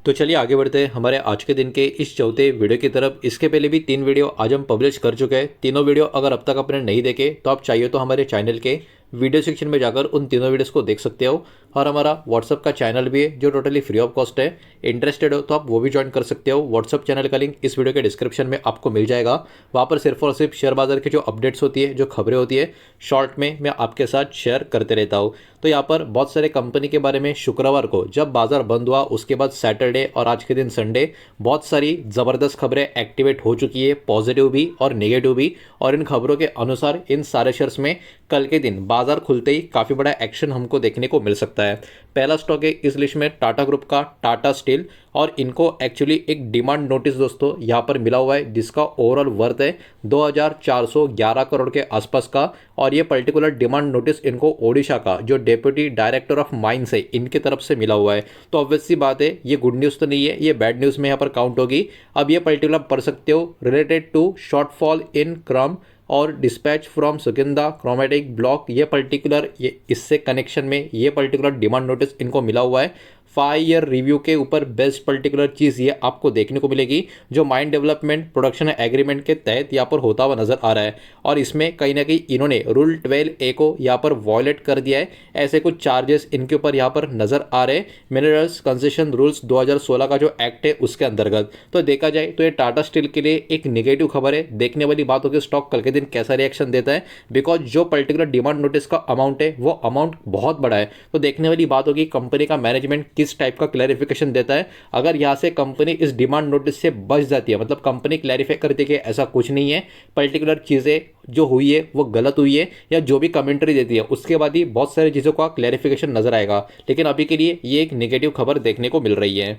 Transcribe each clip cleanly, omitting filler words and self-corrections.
तो चलिए आगे बढ़ते हैं हमारे आज के दिन के इस चौथे वीडियो की तरफ। इसके पहले भी 3 वीडियो आज हम पब्लिश कर चुके हैं। तीनों वीडियो अगर अब तक आपने नहीं देखे तो आप चाहिए तो हमारे चैनल के वीडियो सेक्शन में जाकर उन तीनों वीडियोस को देख सकते हो। और हमारा व्हाट्सअप का चैनल भी है जो टोटली फ्री ऑफ कॉस्ट है। इंटरेस्टेड हो तो आप वो भी ज्वाइन कर सकते हो। व्हाट्सअप चैनल का लिंक इस वीडियो के डिस्क्रिप्शन में आपको मिल जाएगा। वहाँ पर सिर्फ और सिर्फ शेयर बाजार की जो अपडेट्स होती है, जो खबरें होती है, शॉर्ट में मैं आपके साथ शेयर करते रहता हूँ। तो यहाँ पर बहुत सारे कंपनी के बारे में शुक्रवार को जब बाजार बंद हुआ उसके बाद सैटरडे और आज के दिन संडे बहुत सारी ज़बरदस्त खबरें एक्टिवेट हो चुकी है, पॉजिटिव भी और नेगेटिव भी। और इन खबरों के अनुसार इन सारे शेयर्स में कल के दिन बाजार खुलते ही काफ़ी बड़ा एक्शन हमको देखने को मिल सकता है। पहला स्टॉक है इस लिस्ट में टाटा ग्रुप का टाटा स्टील, और इनको एक्चुअली एक डिमांड नोटिस दोस्तों यहाँ पर मिला हुआ है जिसका ओवरऑल वर्थ है 2411 करोड़ के आसपास का। और ये पर्टिकुलर डिमांड नोटिस इनको ओडिशा का जो डेप्यूटी डायरेक्टर ऑफ माइंस है इनकी तरफ से मिला हुआ है। तो ऑब्वियस सी बात है ये गुड न्यूज़ तो नहीं है, ये बैड न्यूज़ में यहाँ पर काउंट होगी। अब ये पर्टिकुलर पढ़ सकते हो, रिलेटेड टू शॉर्टफॉल इन क्रम और dispatch from Sugandha chromatic block. ये पर्टिकुलर ये इससे कनेक्शन में ये पर्टिकुलर डिमांड नोटिस इनको मिला हुआ है। 5 ईयर रिव्यू के ऊपर बेस्ट पर्टिकुलर चीज़ ये आपको देखने को मिलेगी जो माइन डेवलपमेंट प्रोडक्शन एग्रीमेंट के तहत यहाँ पर होता हुआ नजर आ रहा है। और इसमें कहीं ना कहीं इन्होंने रूल 12A को यहाँ पर वॉयलेट कर दिया है। ऐसे कुछ चार्जेस इनके ऊपर यहाँ पर नजर आ रहे हैं मिनरल्स कंसेशन रूल्स 2016 का जो एक्ट है उसके अंतर्गत। तो देखा जाए तो ये टाटा स्टील के लिए एक निगेटिव खबर है। देखने वाली बात होगी स्टॉक कल के दिन कैसा रिएक्शन देता है, बिकॉज जो पर्टिकुलर डिमांड नोटिस का अमाउंट है वो अमाउंट बहुत बड़ा है। तो देखने वाली बात होगी कंपनी का मैनेजमेंट किस टाइप का क्लैरिफिकेशन देता है। अगर यहां से कंपनी इस डिमांड नोटिस से बच जाती है, मतलब कंपनी क्लैरिफाई करती है कि ऐसा कुछ नहीं है, पर्टिकुलर चीजें जो हुई है वो गलत हुई है, या जो भी कमेंट्री देती है उसके बाद ही बहुत सारी चीजों का क्लैरिफिकेशन नजर आएगा। लेकिन अभी के लिए ये एक नेगेटिव खबर देखने को मिल रही है।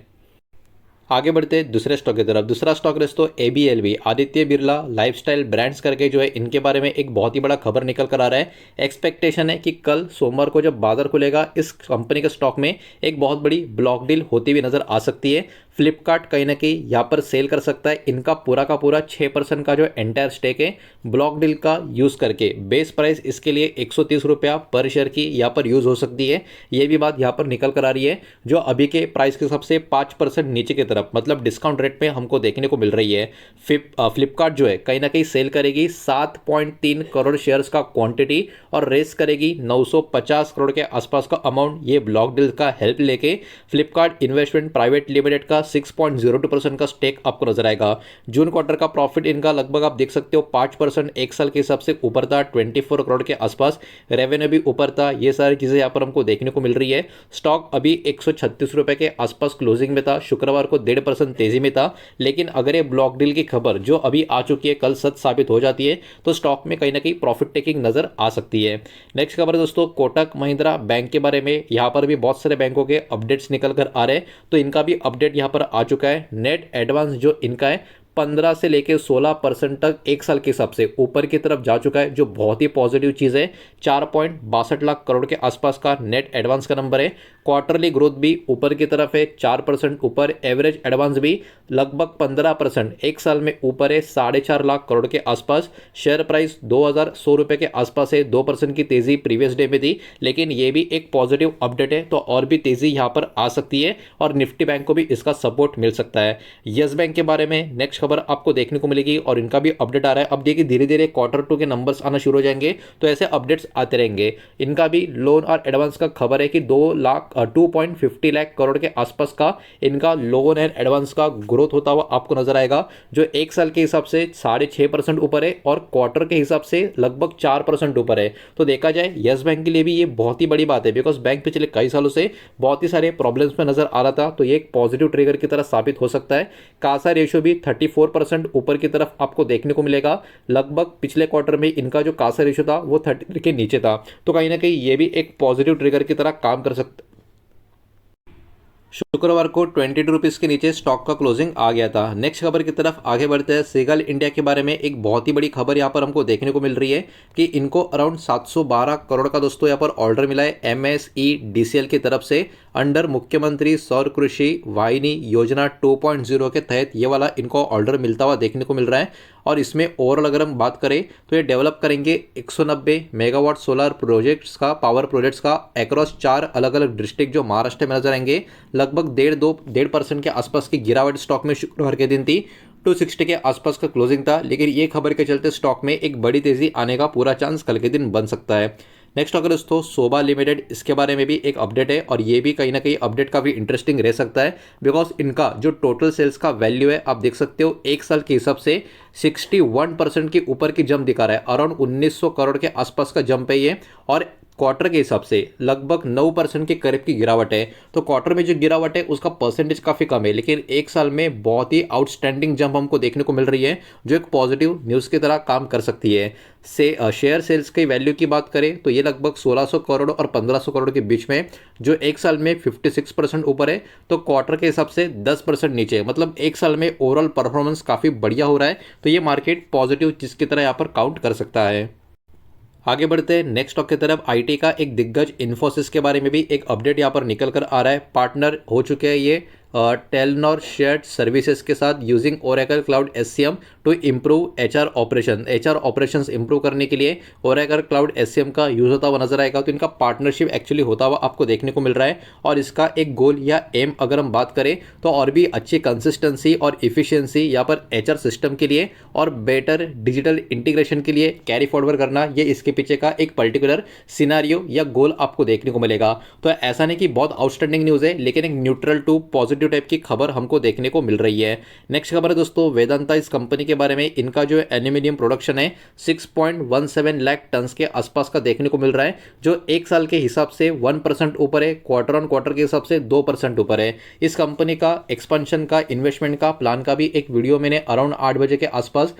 आगे बढ़ते हैं दूसरे स्टॉक की तरफ। दूसरा स्टॉक दोस्तों ABLB, Aditya Birla lifestyle brands करके जो है इनके बारे में एक बहुत ही बड़ा खबर निकल कर आ रहा है। एक्सपेक्टेशन है कि कल सोमवार को जब बाजार खुलेगा इस कंपनी के स्टॉक में एक बहुत बड़ी ब्लॉक डील होती हुई नजर आ सकती है। फ्लिपकार्ट कहीं ना कहीं यहाँ पर सेल कर सकता है इनका पूरा का पूरा 6% का जो एंटायर स्टेक है ब्लॉक डील का यूज़ करके। बेस प्राइस इसके लिए 130 रुपया पर शेयर की यहाँ पर यूज़ हो सकती है। ये भी बात यहाँ पर निकल कर आ रही है जो अभी के प्राइस के हिसाब से 5% नीचे की तरफ, मतलब डिस्काउंट रेट में हमको देखने को मिल रही है। फ्लिपकार्ट जो है कहीं ना कहीं सेल करेगी 7.3 करोड़ शेयर्स का क्वांटिटी और रेस करेगी 950 करोड़ के आसपास का अमाउंट। ये ब्लॉक डील का हेल्प लेके फ्लिपकार्ट इन्वेस्टमेंट प्राइवेट लिमिटेड का 6.02% का स्टेक आपको नजर आएगा। जून क्वार्टर का प्रॉफिट इनका लगभग आप देख सकते हो 5% एक साल के हिसाब से ऊपर था, 24 करोड़ के आसपास। रेवेन्यू भी ऊपर था। ये सारी चीजें यहाँ पर हमको देखने को मिल रही है। स्टॉक अभी 136 रुपए के आसपास क्लोजिंग में था, शुक्रवार को 1.5% तेजी में था। लेकिन अगर ये ब्लॉक डील की खबर जो अभी आ चुकी है कल सच साबित हो जाती है तो स्टॉक में कहीं ना कहीं प्रॉफिट टेकिंग नजर आ सकती है। नेक्स्ट खबर दोस्तों कोटक महिंद्रा बैंक के बारे में। यहाँ पर भी बहुत सारे बैंकों के अपडेट्स निकल कर आ रहे हैं, तो इनका भी अपडेट यहाँ पर आ चुका है। नेट एडवांस जो इनका है 15 से लेकर 16% तक एक साल के हिसाब से ऊपर की तरफ जा चुका है, जो बहुत ही पॉजिटिव चीज़ है। 4.62 लाख करोड़ के आसपास का नेट एडवांस का नंबर है। क्वार्टरली ग्रोथ भी ऊपर की तरफ है, 4% ऊपर। एवरेज एडवांस भी लगभग 15% एक साल में ऊपर है, 4.5 लाख करोड़ के आसपास। शेयर प्राइस 2100 रुपये के आसपास है, 2% की तेज़ी प्रीवियस डे में थी, लेकिन ये भी एक पॉजिटिव अपडेट है। तो और भी तेज़ी यहाँ पर आ सकती है और निफ्टी बैंक को भी इसका सपोर्ट मिल सकता है। यस बैंक के बारे में नेक्स्ट खबर आपको देखने को मिलेगी और इनका भी अपडेट आ रहा है। अब देखिए धीरे धीरे Q2 के नंबर्स आना शुरू हो जाएंगे तो ऐसे अपडेट्स आते रहेंगे। इनका भी लोन और एडवांस का खबर है कि 2.50 लाख करोड़ के आसपास का इनका लोन एंड एडवांस का ग्रोथ होता हुआ आपको नजर आएगा, जो एक साल के हिसाब से 6.5% ऊपर है और क्वार्टर के हिसाब से लगभग 4% ऊपर है। तो देखा जाए यस बैंक के लिए भी ये बहुत ही बड़ी बात है, बिकॉज बैंक पिछले कई सालों से बहुत ही सारे प्रॉब्लम्स में नजर आ रहा था। तो ये एक पॉजिटिव ट्रिगर की तरह साबित हो सकता है। कासा रेशियो भी 34% ऊपर की तरफ आपको देखने को मिलेगा। लगभग पिछले क्वार्टर में इनका जो कासा रेशियो था वो 30 के नीचे था। तो कहीं ना कहीं ये भी एक पॉजिटिव ट्रिगर की तरह काम कर सकता। शुक्रवार को 22 रुपीज़ के नीचे स्टॉक का क्लोजिंग आ गया था। नेक्स्ट खबर की तरफ आगे बढ़ते हैं। सेगल इंडिया के बारे में एक बहुत ही बड़ी खबर यहाँ पर हमको देखने को मिल रही है कि इनको अराउंड 712 करोड़ का दोस्तों यहाँ पर ऑर्डर मिला है MSEDCL की तरफ से। अंडर मुख्यमंत्री सौर कृषि वाहिनी योजना 2.0 के तहत ये वाला इनको ऑर्डर मिलता हुआ देखने को मिल रहा है। और इसमें ओवरऑल अगर हम बात करें तो ये डेवलप करेंगे 190 मेगावाट सोलर प्रोजेक्ट्स का, पावर प्रोजेक्ट्स का अक्रॉस 4 अलग अलग डिस्ट्रिक्ट जो महाराष्ट्र में नजर आएंगे। लगभग 1.5% के आसपास की गिरावट स्टॉक में शुक्रवार के दिन थी। 260 के आसपास का क्लोजिंग था, लेकिन ये खबर के चलते स्टॉक में एक बड़ी तेजी आने का पूरा चांस कल के दिन बन सकता है। नेक्स्ट अगर दोस्तों सोबा लिमिटेड, इसके बारे में भी एक अपडेट है और ये भी कहीं ना कहीं अपडेट काफ़ी इंटरेस्टिंग रह सकता है, बिकॉज इनका जो टोटल सेल्स का वैल्यू है आप देख सकते हो एक साल के हिसाब से 61% के ऊपर की जंप दिखा रहा है। अराउंड 1900 करोड़ के आसपास का जंप है ये, और क्वार्टर के हिसाब से लगभग 9% के करीब की गिरावट है। तो क्वार्टर में जो गिरावट है उसका परसेंटेज काफ़ी कम है, लेकिन एक साल में बहुत ही आउटस्टैंडिंग जंप हमको देखने को मिल रही है, जो एक पॉजिटिव न्यूज़ की तरह काम कर सकती है। शेयर सेल्स की वैल्यू की बात करें तो ये लगभग 1600 करोड़ और 1500 करोड़ के बीच में, जो एक साल में 56% ऊपर है, तो क्वार्टर के हिसाब से 10% नीचे है। मतलब एक साल में ओवरऑल परफॉर्मेंस काफ़ी बढ़िया हो रहा है, तो ये मार्केट पॉजिटिव चीज़ की तरह यहाँ पर काउंट कर सकता है। आगे बढ़ते हैं नेक्स्ट स्टॉक की तरफ। आईटी का एक दिग्गज इन्फोसिस के बारे में भी एक अपडेट यहाँ पर निकल कर आ रहा है। पार्टनर हो चुके हैं ये टेलनॉर शेयर्ड सर्विसेज के साथ using Oracle cloud SCM to improve HR operations improve करने के लिए ओरेकल क्लाउड एससीएम का यूज होता हुआ नजर आएगा। तो इनका पार्टनरशिप एक्चुअली होता हुआ आपको देखने को मिल रहा है, और इसका एक गोल या एम अगर हम बात करें तो और भी अच्छी कंसिस्टेंसी और इफिशियंसी यहाँ पर एचआर सिस्टम के लिए और बेटर डिजिटल इंटीग्रेशन के लिए कैरी फॉरवर्ड करना, ये इसके पीछे का एक पर्टिकुलर सिनारियो या गोल आपको देखने को मिलेगा। तो ऐसा नहीं कि बहुत आउटस्टैंडिंग न्यूज़ है, लेकिन एक न्यूट्रल टू पॉजिटिव टाइप की खबर हमको देखने को मिल रही है। नेक्स्ट खबर है दोस्तों वेदांता, इस कंपनी के बारे में। इनका जो एल्यूमिनियम प्रोडक्शन है 6.17 लाख टन के आसपास का देखने को मिल रहा है, जो एक साल के हिसाब से 1% ऊपर है, क्वार्टर ऑन क्वार्टर के हिसाब से 2% ऊपर है। इस कंपनी का एक्सपेंशन का, इन्वेस्टमेंट का प्लान का भी एक वीडियो मैंने अराउंड 8 बजे के आसपास,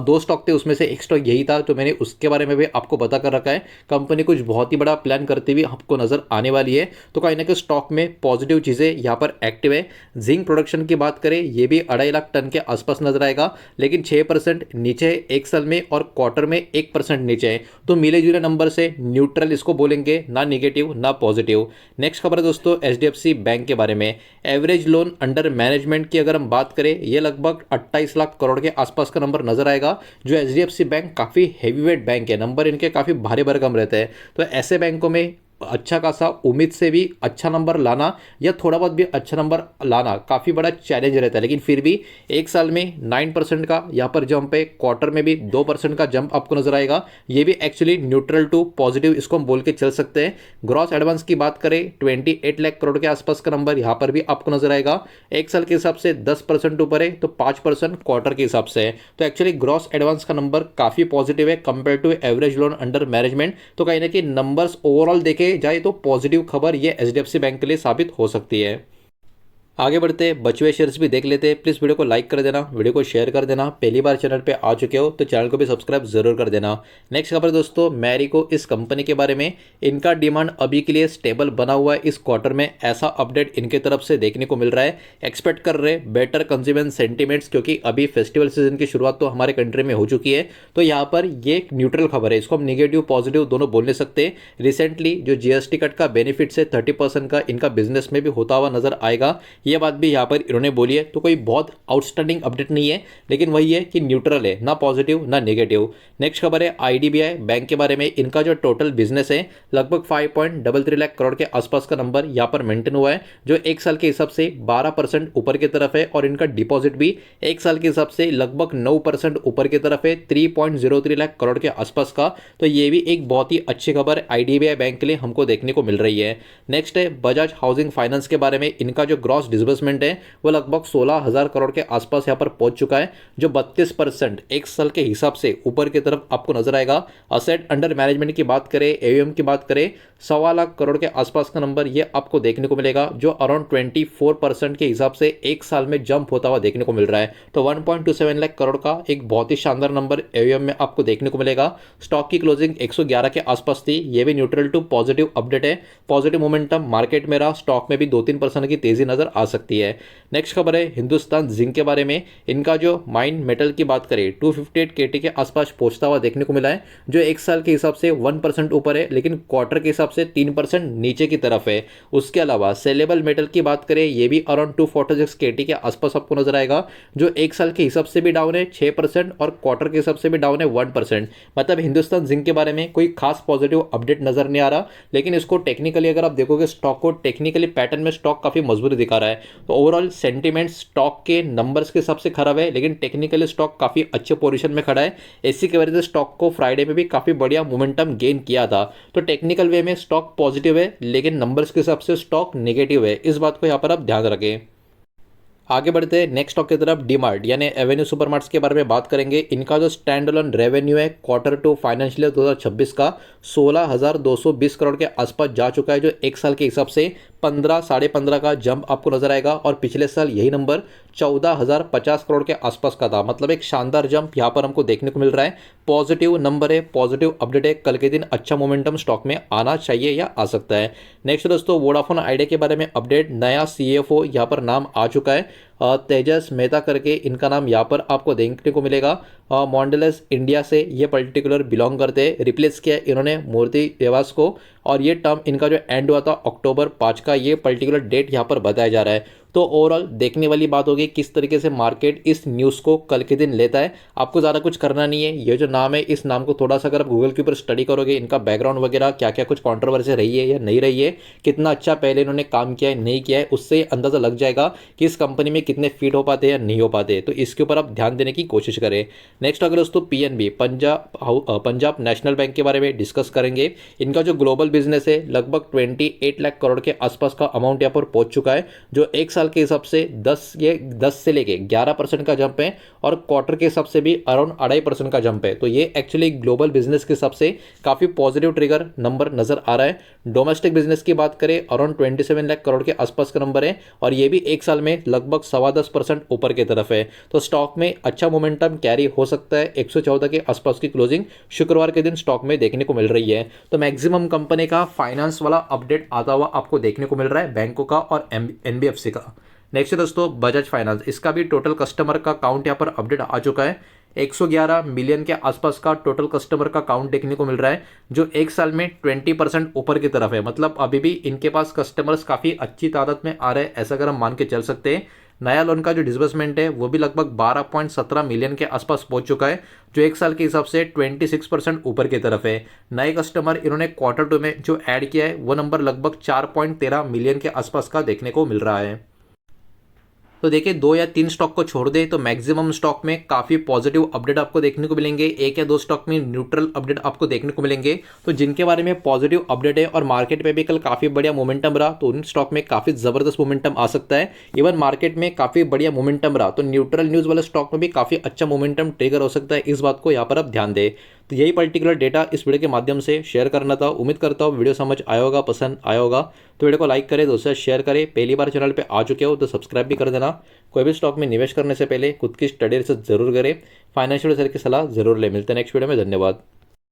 2 स्टॉक थे उसमें से एक स्टॉक यही था, तो मैंने उसके बारे में भी आपको बता कर रखा है। कंपनी कुछ बहुत ही बड़ा प्लान करती हुई आपको नजर आने वाली है, तो कहीं ना कहीं स्टॉक में पॉजिटिव चीज़ें यहाँ पर एक्टिव है। जिंक प्रोडक्शन की बात करें, ये भी 2.5 लाख टन के आसपास नजर आएगा, लेकिन 6% नीचे है एक साल में, और क्वार्टर में 1% नीचे है। तो मिले जुले नंबर से न्यूट्रल इसको बोलेंगे, ना निगेटिव ना पॉजिटिव। नेक्स्ट खबर है दोस्तों एचडीएफसी बैंक के बारे में। एवरेज लोन अंडर मैनेजमेंट की अगर हम बात करें, ये लगभग 28 लाख करोड़ के आसपास का नंबर नजर आएगा, जो एचडीएफसी बैंक काफ़ी हैवीवेट बैंक है, नंबर इनके काफ़ी भारी भरकम रहते हैं। तो ऐसे बैंकों में अच्छा खासा उम्मीद से भी अच्छा नंबर लाना या थोड़ा बहुत भी अच्छा नंबर लाना काफ़ी बड़ा चैलेंज रहता है, लेकिन फिर भी एक साल में 9% का यहाँ पर जंप है, क्वार्टर में भी 2% का जंप आपको नजर आएगा। ये भी एक्चुअली न्यूट्रल टू पॉजिटिव इसको हम बोल के चल सकते हैं। ग्रॉस एडवांस की बात करें 28 लाख करोड़ के आसपास का नंबर यहाँ पर भी आपको नजर आएगा। एक साल के हिसाब से 10% ऊपर है, तो 5% क्वार्टर के हिसाब से है। तो एक्चुअली ग्रॉस एडवांस का नंबर काफ़ी पॉजिटिव है compare to average loan under management. तो कहीं ना कहीं नंबर्स ओवरऑल देखे जाए तो पॉजिटिव खबर ये एचडीएफसी बैंक के लिए साबित हो सकती है। आगे बढ़ते बचे हुए शेयर्स भी देख लेते हैं। प्लीज़ वीडियो को लाइक कर देना, वीडियो को शेयर कर देना। पहली बार चैनल पे आ चुके हो तो चैनल को भी सब्सक्राइब जरूर कर देना। नेक्स्ट खबर दोस्तों मैरिको, इस कंपनी के बारे में। इनका डिमांड अभी के लिए स्टेबल बना हुआ है इस क्वार्टर में, ऐसा अपडेट इनके तरफ से देखने को मिल रहा है। एक्सपेक्ट कर रहे बेटर कंज्यूमर सेंटिमेंट्स, क्योंकि अभी फेस्टिवल सीजन की शुरुआत तो हमारे कंट्री में हो चुकी है। तो यहाँ पर ये एक न्यूट्रल खबर है, इसको हम निगेटिव पॉजिटिव दोनों बोल नहीं सकते। रिसेंटली जो जीएसटी कट का बेनिफिट से 30% का इनका बिजनेस में भी होता हुआ नजर आएगा, ये बात भी यहाँ पर इन्होंने बोली है। तो कोई बहुत आउटस्टैंडिंग अपडेट नहीं है, लेकिन वही है कि न्यूट्रल है, ना पॉजिटिव ना नेगेटिव। नेक्स्ट खबर है आईडीबीआई बैंक के बारे में। इनका जो टोटल बिजनेस है लगभग 5.33 लाख करोड़ के आसपास का नंबर यहाँ पर मेंटेन हुआ है, जो एक साल के हिसाब से 12% ऊपर की तरफ है। और इनका डिपॉजिट भी एक साल के हिसाब से लगभग 9% ऊपर की तरफ है, 3.03 लाख करोड़ के आसपास का। तो ये भी एक बहुत ही अच्छी खबर आईडीबीआई बैंक के लिए हमको देखने को मिल रही है। नेक्स्ट है बजाज हाउसिंग फाइनेंस के बारे में। इनका जो ग्रॉस डिसबर्समेंट है वो लगभग 16,000 करोड़ के आसपास यहां पर पहुंच चुका है, जो 32% एक साल के हिसाब से ऊपर की तरफ आपको नजर आएगा। असेट अंडर मैनेजमेंट की बात करें, एयूएम की बात करें, 1.25 लाख करोड़ के आसपास का नंबर ये आपको देखने को मिलेगा, जो अराउंड 24% के हिसाब से एक साल में जंप होता हुआ देखने को मिल रहा है। तो 1.27 लाख करोड़ का एक बहुत ही शानदार नंबर एयूएम में आपको देखने को मिलेगा। स्टॉक की क्लोजिंग 111 के आसपास थी, ये भी न्यूट्रल टू पॉजिटिव अपडेट है। पॉजिटिव मोमेंटम मार्केट में रहा, स्टॉक में भी 2-3% की तेजी नजर आ सकती है। नेक्स्ट खबर है हिंदुस्तान जिंक के बारे में। इनका जो माइन मेटल की बात करें 258 KT के आसपास पहुंचता हुआ देखने को मिला है, जो एक साल के हिसाब से 1% ऊपर है, लेकिन क्वार्टर के हिसाब से 3% नीचे की तरफ है। उसके अलावा सेलेबल मेटल की बात करें, ये भी अराउंड 246 KT के आसपास आपको नजर आएगा, जो एक साल के हिसाब से भी डाउन है 6% और क्वार्टर के हिसाब से भी डाउन है 1%। मतलब हिंदुस्तान जिंक के बारे में कोई खास पॉजिटिव अपडेट नजर नहीं आ रहा, लेकिन इसको टेक्निकली अगर आप देखोगे स्टॉक को टेक्निकली पैटर्न में स्टॉक काफी मजबूती दिखा रहा है। तो ओवरऑल सेंटीमेंट स्टॉक के नंबर्स के हिसाब से खराब है, लेकिन टेक्निकली स्टॉक काफी अच्छे पोजीशन में खड़ा है। इसी की वजह से स्टॉक को फ्राइडे में भी काफी बढ़िया मोमेंटम गेन किया था। तो टेक्निकल वे में स्टॉक पॉजिटिव है, लेकिन नंबर्स के हिसाब से स्टॉक नेगेटिव है। इस बात को यहां पर आप ध्यान रखें। आगे बढ़ते हैं नेक्स्ट स्टॉक की तरफ। डीमार्ट यानी एवेन्यू सुपरमार्ट्स के बारे में बात करेंगे। इनका जो स्टैंड अलोन रेवेन्यू है क्वार्टर टू फाइनेंशियल ईयर 2026 का 16,220 करोड़ के आसपास जा चुका है, जो एक साल के हिसाब से 15-15.5 का जंप आपको नजर आएगा। और पिछले साल यही नंबर 14,050 करोड़ के आसपास का था। मतलब एक शानदार जंप यहाँ पर हमको देखने को मिल रहा है। पॉजिटिव नंबर है, पॉजिटिव अपडेट है। कल के दिन अच्छा मोमेंटम स्टॉक में आना चाहिए या आ सकता है। नेक्स्ट दोस्तों वोडाफोन आइडिया के बारे में अपडेट। नया CFO यहाँ पर नाम आ चुका है, तेजस मेहता करके इनका नाम यहाँ पर आपको देखने को मिलेगा। मॉन्डेलस इंडिया से ये पर्टिकुलर बिलोंग करते हैं। रिप्लेस किया इन्होंने मूर्ति देवास को, और ये टर्म इनका जो एंड हुआ था अक्टूबर 5 का, ये पर्टिकुलर डेट यहाँ पर बताया जा रहा है। तो ओवरऑल देखने वाली बात होगी किस तरीके से मार्केट इस न्यूज़ को कल के दिन लेता है। आपको ज़्यादा कुछ करना नहीं है। ये जो नाम है, इस नाम को थोड़ा सा अगर आप गूगल के ऊपर स्टडी करोगे, इनका बैकग्राउंड वगैरह क्या क्या कुछ कॉन्ट्रोवर्सी रही है या नहीं रही है, कितना अच्छा पहले इन्होंने काम किया है नहीं किया है, उससे अंदाज़ा लग जाएगा कि इस कंपनी में कितने फिट हो पाते हैं या नहीं हो पाते। तो इसके ऊपर आप ध्यान देने की कोशिश करें। नेक्स्ट अगर दोस्तों PNB पंजाब नेशनल बैंक के बारे में डिस्कस करेंगे। इनका जो ग्लोबल बिजनेस है लगभग 28 लाख करोड़ के आसपास का अमाउंट यहाँ पर पहुंच चुका है, जो एक साल के हिसाब से 10 से लेके 11% का जंप है, और क्वार्टर के हिसाब से भी अराउंड 2.5% का जंप है। तो ये एक्चुअली ग्लोबल बिजनेस के हिसाब से काफी पॉजिटिव ट्रिगर नंबर नजर आ रहा है। डोमेस्टिक बिजनेस की बात करें अराउंड 27 लाख करोड़ के आसपास का नंबर है, और ये भी एक साल में लगभग 10.25% ऊपर की तरफ है। तो स्टॉक में अच्छा मोमेंटम कैरी हो सकता है। 114 के आसपास की क्लोजिंग शुक्रवार के दिन स्टॉक में देखने को मिल रही है। तो मैक्सिमम कंपनी का फाइनेंस वाला अपडेट आता हुआ आपको देखने को मिल रहा है, बैंकों का और NBFC का। नेक्स्ट है दोस्तों बजाज फाइनेंस। इसका भी टोटल कस्टमर का काउंट यहाँ पर अपडेट आ चुका है। 111 मिलियन के आसपास का टोटल कस्टमर का काउंट देखने को मिल रहा है, जो एक साल में 20% ऊपर की तरफ है। मतलब अभी भी इनके पास कस्टमर्स काफ़ी अच्छी तादाद में आ रहे हैं, ऐसा अगर हम मान के चल सकते हैं। नया लोन का जो डिसबर्समेंट है वो भी लगभग 12.17 मिलियन के आसपास पहुंच चुका है, जो एक साल के हिसाब से 26% ऊपर की तरफ है। नए कस्टमर इन्होंने क्वार्टर 2 में जो ऐड किया है वो नंबर लगभग 4.13 मिलियन के आसपास का देखने को मिल रहा है। तो देखिए 2 या 3 स्टॉक को छोड़ दे तो मैक्सिमम स्टॉक में काफ़ी पॉजिटिव अपडेट आपको देखने को मिलेंगे। 1 या 2 स्टॉक में न्यूट्रल अपडेट आपको देखने को मिलेंगे। तो जिनके बारे में पॉजिटिव अपडेट है और मार्केट में भी कल काफ़ी बढ़िया मोमेंटम रहा, तो उन स्टॉक में काफ़ी ज़बरदस्त मोमेंटम आ सकता है। इवन मार्केट में काफ़ी बढ़िया मोमेंटम रहा तो न्यूट्रल न्यूज़ वाले स्टॉक में भी काफ़ी अच्छा मोमेंटम ट्रिगर हो सकता है। इस बात को यहाँ पर आप ध्यान दें। तो यही पर्टिकुलर डेटा इस वीडियो के माध्यम से शेयर करना था। उम्मीद करता हूँ वीडियो समझ आया होगा, पसंद आया होगा। तो वीडियो को लाइक करें, दोस्तों शेयर करें। पहली बार चैनल पे आ चुके हो तो सब्सक्राइब भी कर देना। कोई भी स्टॉक में निवेश करने से पहले खुद की स्टडी रिसर्च जरूर करें। फाइनेंशियल सर की सलाह जरूर ले। मिलते हैं नेक्स्ट वीडियो में। धन्यवाद।